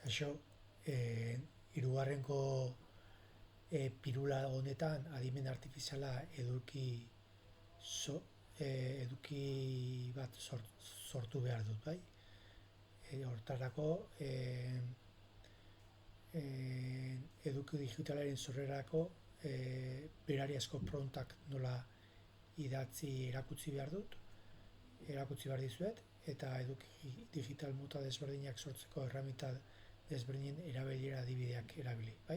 Kaixo, hirugarrengo pirula honetan adimen artifiziala eduki bat sortu behar dut, bai? Hortarako eduki digitalaren sorrerako berariazko prontak nola idatzi erakutsi behar dut, erakutsi behar dizuet, eta eduki digital mota desberdinak sortzeko erramita desberdinen erabilera adibideak erabili, bai?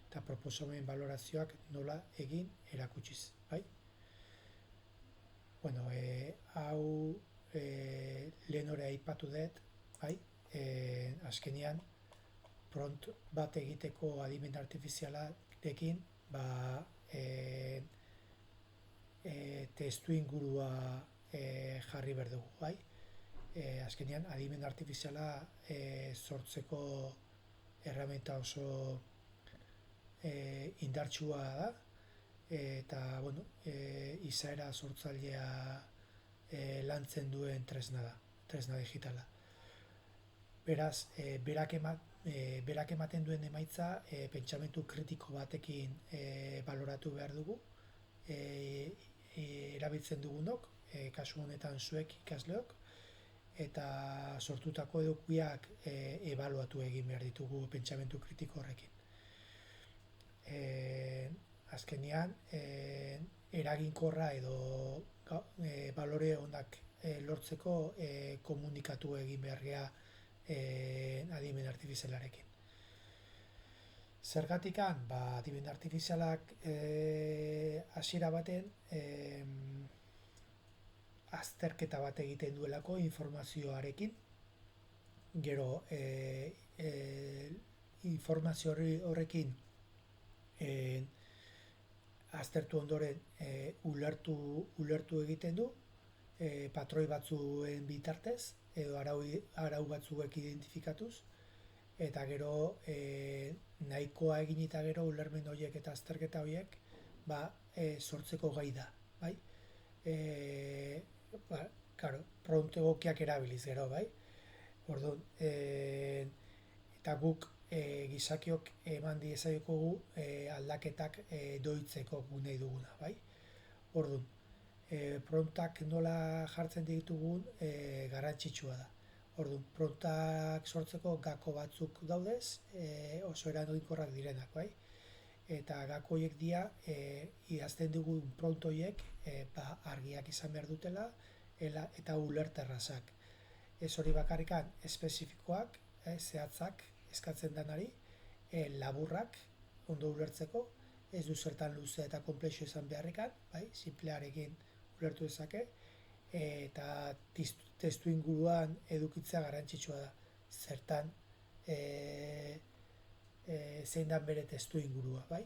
Eta proposamen balorazioak nola egin erakutsiz, bai? Bueno, hau lehen hori aipatu dut, bai? Azkenean, pront bat egiteko adimen artifizialarekin, ba, testu ingurua jarri behar dugu, bai? Azkenean, adimen artifiziala sortzeko erramenta oso indartsua da, eta, bueno, izaera sortzailea lantzen duen tresna da, tresna digitala. Beraz, berak ematen duen emaitza pentsamentu kritiko batekin baloratu behar dugu, erabiltzen dugunok, kasu honetan zuek ikasleok, eta sortutako edukiak ebaluatu egin behar ditugu pentsamentu kritiko horrekin. Azkenean, eraginkorra edo balore onak lortzeko komunikatu egin behar gea adimen artifizialarekin. Zergatikan, adimen artifizialak hasiera baten azterketa bat egiten duelako informazioarekin, gero informazio horrekin aztertu ondoren ulertu egiten du, patroi batzuen bitartez, edo arau batzuek identifikatuz, eta gero nahikoa egin eta gero ulermen horiek eta azterketa horiek sortzeko gai da, bai? Prompt egokiak erabiliz gero, bai? Orduan, eta guk gizakiok eman diezaiokogu aldaketak doitzeko nahi duguna, bai? Orduan, promptak nola jartzen ditugun garrantzitsua da. Orduan, promptak sortzeko gako batzuk daudez, oso eraginkorrak direnak, bai? Eta gako horiek dira, idazten dugun prompt horiek argiak izan behar dutela, eta ulerterrazak. Ez hori bakarrikan espezifikoak, zehatzak eskatzen denari, laburrak, ondo ulertzeko, ez du zertan luze eta komplexo izan beharrikan, bai, simplearekin ulertu dezake, eta testu inguruan edukitzea garrantzitsua da, zertan zein da bere testu ingurua, bai?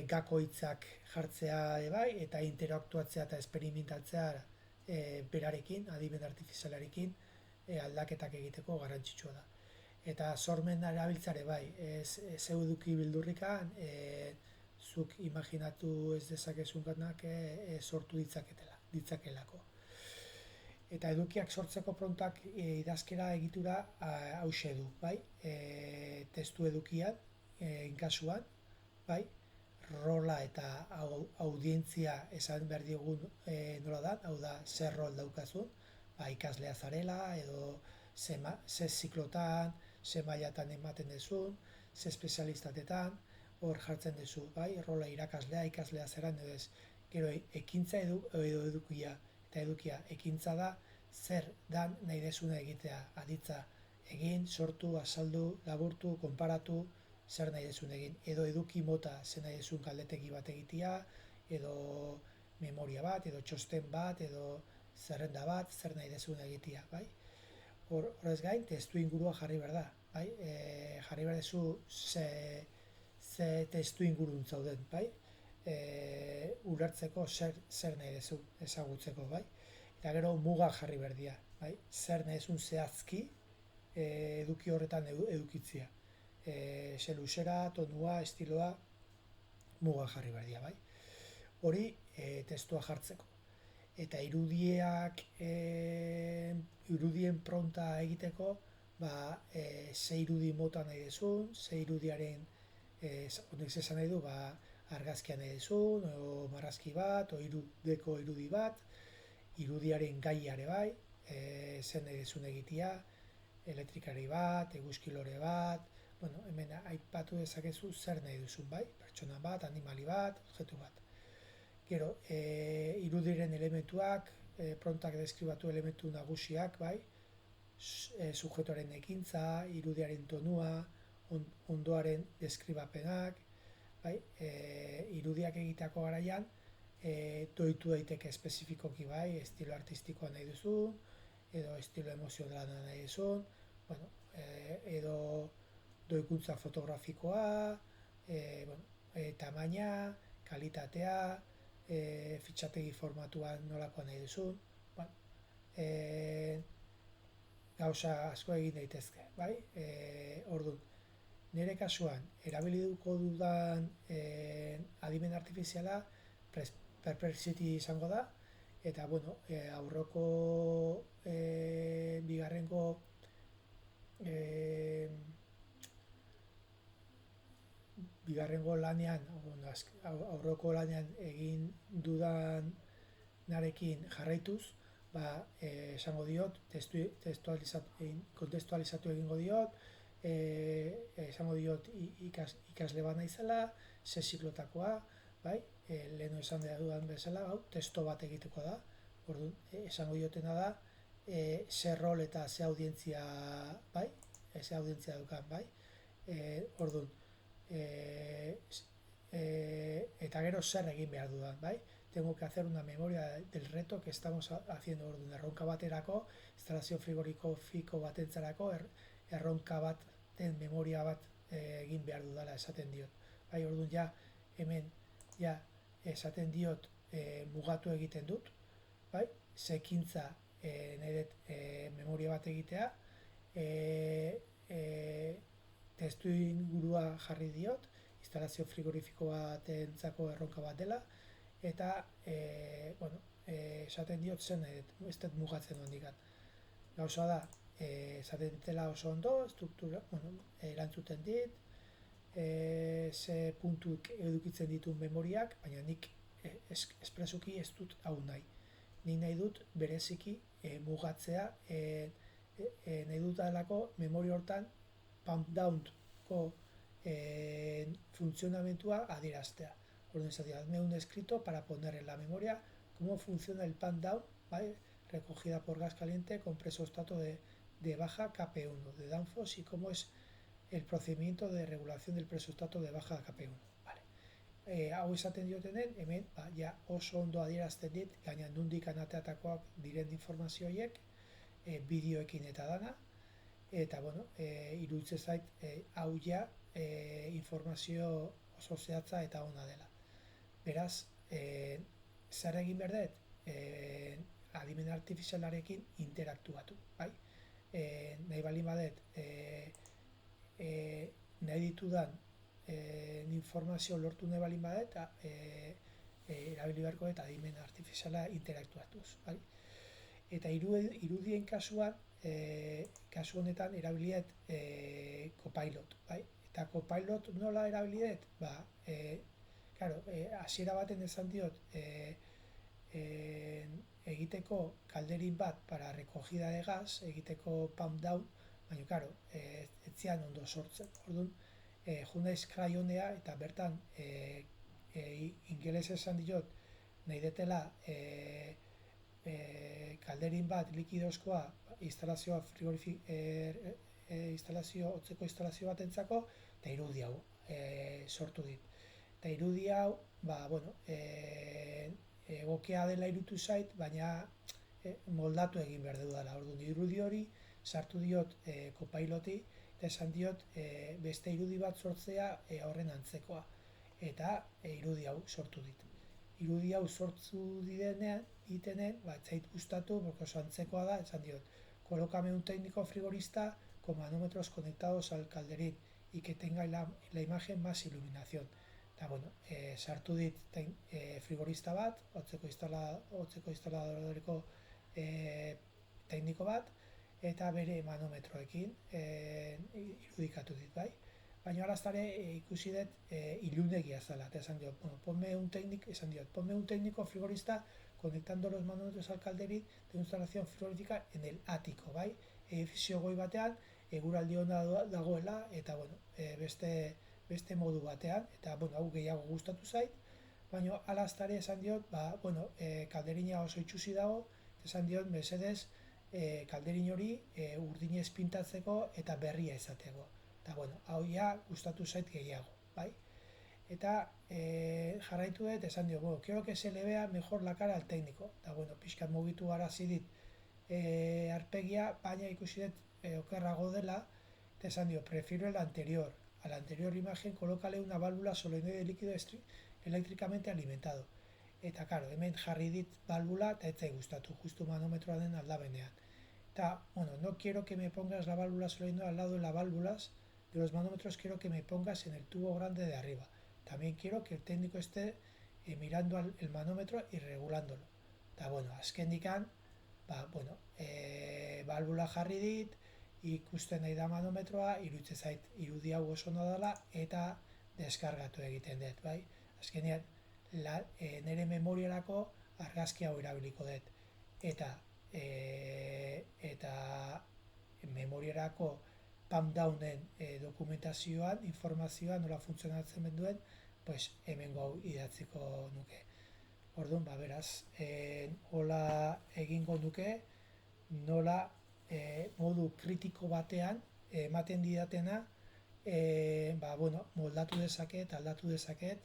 Gako hitzak jartzea bai, eta interaktuatzea eta esperimentatzea berarekin, adimen artifizialarekin aldaketak egiteko garrantzitsua da. Eta sormen erabiltzare bai, ez eduki bildurrikan, zuk imaginatu ez dezakezunganak sortu ditzakelako. Eta edukiak sortzeko prontak idazkera egitura hause du, bai? Testu edukian, inkasuan, bai? Rola eta audientzia esan behar diogun nola da, hau da, zer rol daukazun, ikaslea zarela, edo ze ziklotan, ze mailatan ematen dezun, ze espezialistatetan, hor jartzen dezu, bai? Rola irakaslea, ikaslea zeran, edo ez. Gero, ekintza edo edukia, eta edukia ekintza da, zer dan nahi dezuna egitea, aditza egin, sortu, azaldu, laburtu, konparatu, zer nahi dezun egin, edo eduki mota zer nahi dezun galdetegi bat egitea, edo memoria bat, edo txosten bat, edo zerrenda bat, zer nahi dezun egitea, bai? Horrez gain, testu ingurua jarri behar da, bai? Jarri behar dezu ze testu ingurun zauden, bai? Ulertzeko zer nahi dezu ezagutzeko, bai? Eta gero muga jarri behar dira, bai? Zer nahi dezun zehazki eduki horretan edukitzia. Ze luzera, tonua, estiloa, muga jarri behar dira, bai? Hori testua jartzeko. Eta irudien pronta egiteko, ze irudi mota nahi dezun, ze irudiaren honek esan nahi du, argazkia nahi dezun, o marrazki bat, o irudeko irudi bat, irudiaren gaiare bai, zen nahi dezun egitea, elektrikari bat, eguzkilore bat, bueno, hemen aipatu dezakezu zer nahi duzun bai, pertsona bat, animali bat, objektu bat. Gero, irudiren elementuak, prontak deskribatu elementu nagusiak, bai, subjektuaren ekintza, irudiaren tonua, ondoaren deskribapenak, bai, irudiak egiteako garaian, doitu daiteke espezifikoki, bai, estilo artistikoa nahi duzun, edo estilo emozionala nahi duzun, bueno, edo doikuntza fotografikoa, tamaina, kalitatea, fitxategi formatuan nolakoa nahi duzun, gauza asko egin daitezke, bai? Orduan, nire kasuan, erabiliko dudan adimen artifiziala Perplexity izango da, eta, bueno, aurreko bigarrengo lanean, aurreko lanean egin dudan narekin jarraituz, esango diot, kontestualizatu egingo diot, esango diot ikasle bat naizela, ze ziklotakoa, bai, leheno esan dudan bezala, testo bat egiteko da, orduan, esango diotena da, ze rol eta ze audientzia, bai, ze audientzia dukan, bai, orduan, eta gero zer egin behar dudan, bai, tengo que hacer una memoria del reto que estamos haciendo orduan, erronka baterako, instalazio frigorifiko batentzarako, erronka baten memoria bat egin behar dudala esaten diot. Bai, orduan ja, hemen, ja, esaten diot mugatu egiten dut, bai, zekintza nahi dut memoria bat egitea, testu ingurua jarri diot, instalazio frigorifiko batentzako erronka bat dela, eta, bueno, esaten diot zen nahi dut, ez dut mugatzen handikan. Gauza da, esaten ditela oso ondo, struktura, bueno, erantzuten dit, ze puntuk edukitzen dituen memoriak, baina nik espresuki ez dut hau nahi. Nik nahi dut bereziki mugatzea, nahi dut alako memoria hortan pump down-ko funtzionamentua adieraztea. Orduan esatea, hazme un escrito para poner en la memoria cómo funciona el pump down, ¿vale? Recogida por gas caliente con presostato de baja KP1 de Danfoss y cómo es el procedimiento de regulación del presostato de baja KP1. Vale. Hau esaten diotenen, hemen ja oso ondo adierazten dit, gaina nundik anateatakoak diren informazio horiek, bideoekin eta dana, eta, bueno, iruditzen zait, hau ja informazio oso zehatza eta ona dela. Beraz, zer egin behar dut? Adimen artifizialarekin interaktuatu, bai? Nahi balin badet, nahi ditudan informazio lortu nahi balin badet, erabili beharko eta adimen artifiziala interaktuatuz, bai? Eta irudien kasuan, kasu honetan erabiliet Copilot, bai? Eta Copilot nola erabiliet? Claro, hasiera baten esan diot, egiteko kalderin bat para recogida de gas, egiteko pump down, baina, claro, etzian ondo sortzen. Orduan, junaiz Cryonea eta bertan ingeles esan diot, nahi detela kalderin bat likidozkoa instalazioa hotzeko instalazio batentzako, eta irudi hau sortu dit. Eta irudi hau, bueno, egokia dela irutu zait, baina moldatu egin behar dudala. Orduan, irudi hori sartu diot Copiloti, eta esan diot beste irudi bat sortzea horren antzekoa. Eta irudi hau sortu dit. Irudi hau sortzu ditenen, zait gustatu, porque oso antzekoa da, esan diot, colócame un técnico frigorista con manómetros conectados al calderín y que tenga la imagen más iluminación. Eta, bueno, sartu dit frigorista bat, hotzeko instaladoreko tekniko bat, eta bere manometroekin irudikatu dit, bai? Baina araztare ikusi dut ilunegia zela, eta esan diot, bueno, ponme un técnico frigorista conectando los manómetros al calderín de una instalación frigorífica en el ático, bai? Edifizio goi batean, eguraldi ona dagoela, eta bueno, beste modu batean, eta bueno, hau gehiago gustatu zait, baina alaztare esan diot, bueno, kalderina oso itxusi dago, esan diot, mesedez, kalderin hori urdinez pintatzeko eta berria izateko. Eta bueno, hau ja gustatu zait gehiago, bai? Eta jarraitu dut, esan diot, bueno, quiero que se le vea mejor la cara al técnico. Eta bueno, pixkat mugitu arazi dit arpegia, baina ikusi dut okerrago dela, eta esan diot, prefiero el anterior. A la anterior imagen colócale una válvula solenoide de líquido eléctricamente alimentado. Eta, claro, hemen jarri dit válvula eta ez zait gustatu, justu manometroaren aldabenean. Eta, bueno, no quiero que me pongas la válvula solenoide al lado de las válvulas de los manómetros, quiero que me pongas en el tubo grande de arriba. También quiero que el técnico esté mirando el manómetro y regulándolo. Eta, bueno, azkendikan, bueno, válvula jarri dit, ikusten nahi da manometroa, iruditzen zait irudi hau oso dela eta deskargatu egiten dut, bai? Azkenean, nire memoriarako argazki hau erabiliko dut. Eta memoriarako PAM-downen dokumentazioan, informazioa nola funtzionatzen duen, pues hemengo hau idatziko nuke. Orduan, beraz, hola egingo nuke, nola modu kritiko batean ematen didatena, bueno, moldatu dezaket, aldatu dezaket,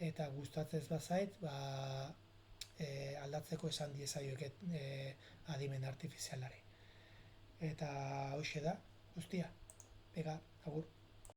eta gustatzez bazait, aldatzeko esan diezaioket adimen artifizialari. Eta hoxe da, guztia. Ega, agur.